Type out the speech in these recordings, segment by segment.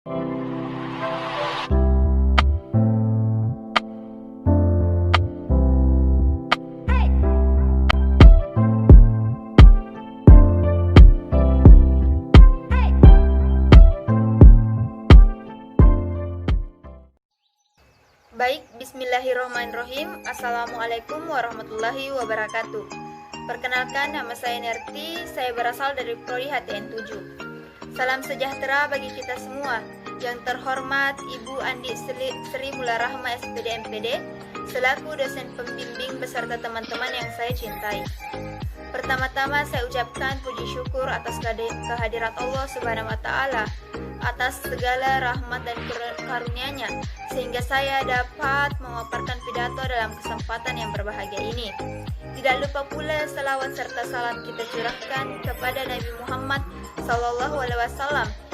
Baik, bismillahirrahmanirrahim. Assalamualaikum warahmatullahi wabarakatuh. Perkenalkan, nama saya Nerti, saya berasal dari Prodi HTN 7. Salam sejahtera bagi kita semua. Yang terhormat Ibu Andi Sri Mularahma SPD MPD, selaku dosen pembimbing beserta teman-teman yang saya cintai. Pertama-tama saya ucapkan puji syukur atas kehadirat Allah Subhanahu wa Ta'ala atas segala rahmat dan karunia-Nya sehingga saya dapat memaparkan pidato dalam kesempatan yang berbahagia ini. Tidak lupa pula salawat serta salam kita curahkan kepada Nabi Muhammad SAW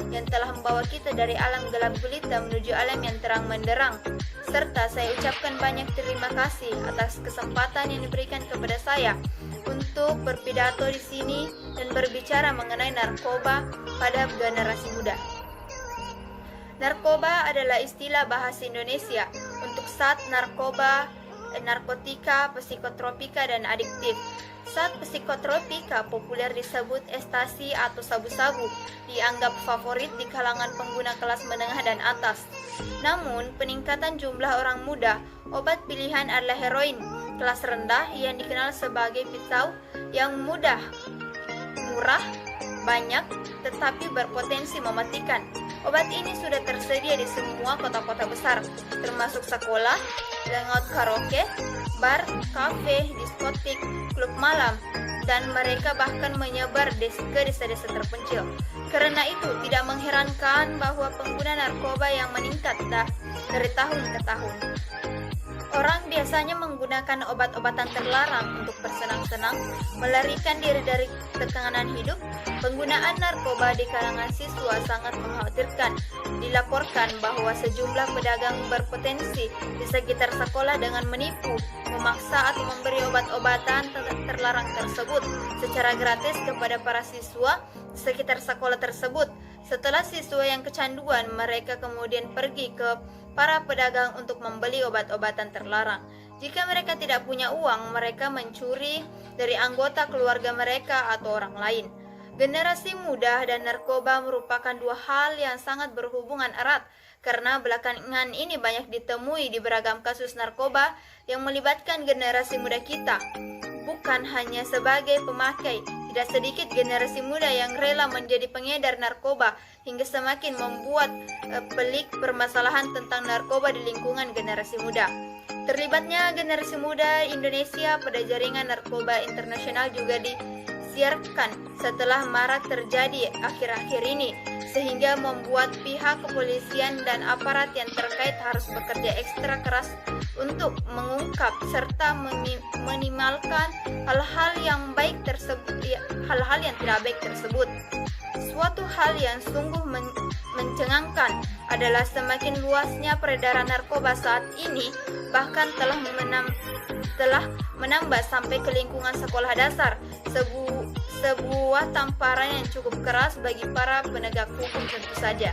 yang telah membawa kita dari alam gelap gulita menuju alam yang terang menderang. Serta saya ucapkan banyak terima kasih atas kesempatan yang diberikan kepada saya untuk berpidato di sini dan berbicara mengenai narkoba pada generasi muda. Narkoba adalah istilah bahasa Indonesia untuk zat narkoba, narkotika, psikotropika, dan adiktif. Zat psikotropika populer disebut ekstasi atau sabu-sabu, dianggap favorit di kalangan pengguna kelas menengah dan atas. Namun, peningkatan jumlah orang muda, obat pilihan adalah heroin, kelas rendah yang dikenal sebagai pisau, yang mudah, murah, banyak, tetapi berpotensi mematikan. Obat ini sudah tersedia di semua kota-kota besar, termasuk sekolah, lengot karaoke, bar, kafe, diskotik, klub malam, dan mereka bahkan menyebar ke desa-desa terpencil. Karena itu, tidak mengherankan bahwa pengguna narkoba yang meningkat dari tahun ke tahun. Orang biasanya menggunakan obat-obatan terlarang untuk bersenang-senang, melarikan diri dari tekanan hidup. Penggunaan narkoba di kalangan siswa sangat mengkhawatirkan. Dilaporkan bahwa sejumlah pedagang berpotensi di sekitar sekolah dengan menipu, memaksa atau memberi obat-obatan terlarang tersebut secara gratis kepada para siswa di sekitar sekolah tersebut. Setelah siswa yang kecanduan, mereka kemudian pergi ke para pedagang untuk membeli obat-obatan terlarang. Jika mereka tidak punya uang, mereka mencuri dari anggota keluarga mereka atau orang lain. Generasi muda dan narkoba merupakan dua hal yang sangat berhubungan erat, karena belakangan ini banyak ditemui di beragam kasus narkoba yang melibatkan generasi muda kita. Bukan hanya sebagai pemakai, tidak sedikit generasi muda yang rela menjadi pengedar narkoba hingga semakin membuat pelik permasalahan tentang narkoba di lingkungan generasi muda. Terlibatnya generasi muda Indonesia pada jaringan narkoba internasional juga disiarkan setelah marak terjadi akhir-akhir ini, sehingga membuat pihak kepolisian dan aparat yang terkait harus bekerja ekstra keras untuk mengungkap serta meminimalkan hal-hal yang tidak baik tersebut. Suatu hal yang sungguh mencengangkan adalah semakin luasnya peredaran narkoba saat ini, bahkan telah menambah sampai ke lingkungan sekolah dasar, sebuah tamparan yang cukup keras bagi para penegak hukum tentu saja.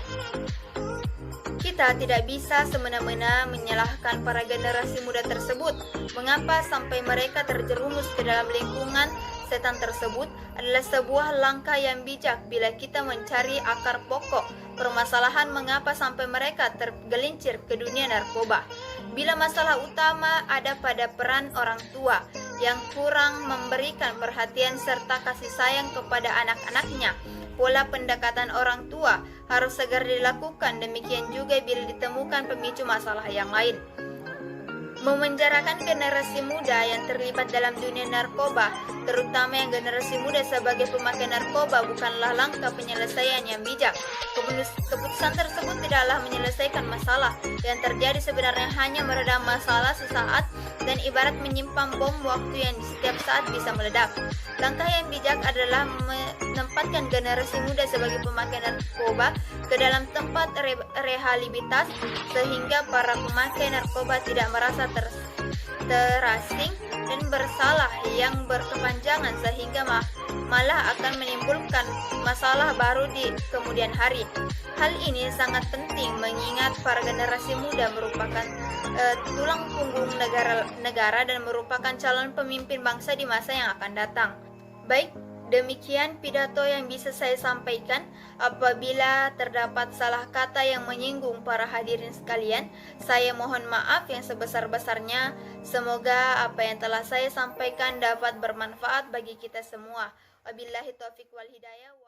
Kita tidak bisa semena-mena menyalahkan para generasi muda tersebut. Mengapa sampai mereka terjerumus ke dalam lingkungan setan tersebut adalah sebuah langkah yang bijak bila kita mencari akar pokok permasalahan mengapa sampai mereka tergelincir ke dunia narkoba. Bila masalah utama ada pada peran orang tua yang kurang memberikan perhatian serta kasih sayang kepada anak-anaknya, pola pendekatan orang tua harus segera dilakukan. Demikian juga bila ditemukan pemicu masalah yang lain. Memenjarakan generasi muda yang terlibat dalam dunia narkoba, terutama yang generasi muda sebagai pemakai narkoba, bukanlah langkah penyelesaian yang bijak. Keputusan tersebut tidaklah menyelesaikan masalah yang terjadi, sebenarnya hanya meredam masalah sesaat dan ibarat menyimpan bom waktu yang di setiap saat bisa meledak. Langkah yang bijak adalah menempatkan generasi muda sebagai pemakai narkoba ke dalam tempat rehabilitas sehingga para pemakai narkoba tidak merasa terasing dan bersalah yang berkepanjangan sehingga malah akan menimbulkan masalah baru di kemudian hari. Hal ini sangat penting mengingat para generasi muda merupakan tulang punggung negara dan merupakan calon pemimpin bangsa di masa yang akan datang. Baik, demikian pidato yang bisa saya sampaikan. Apabila terdapat salah kata yang menyinggung para hadirin sekalian, saya mohon maaf yang sebesar-besarnya. Semoga apa yang telah saya sampaikan dapat bermanfaat bagi kita semua. Wabillahi taufiq wal hidayah.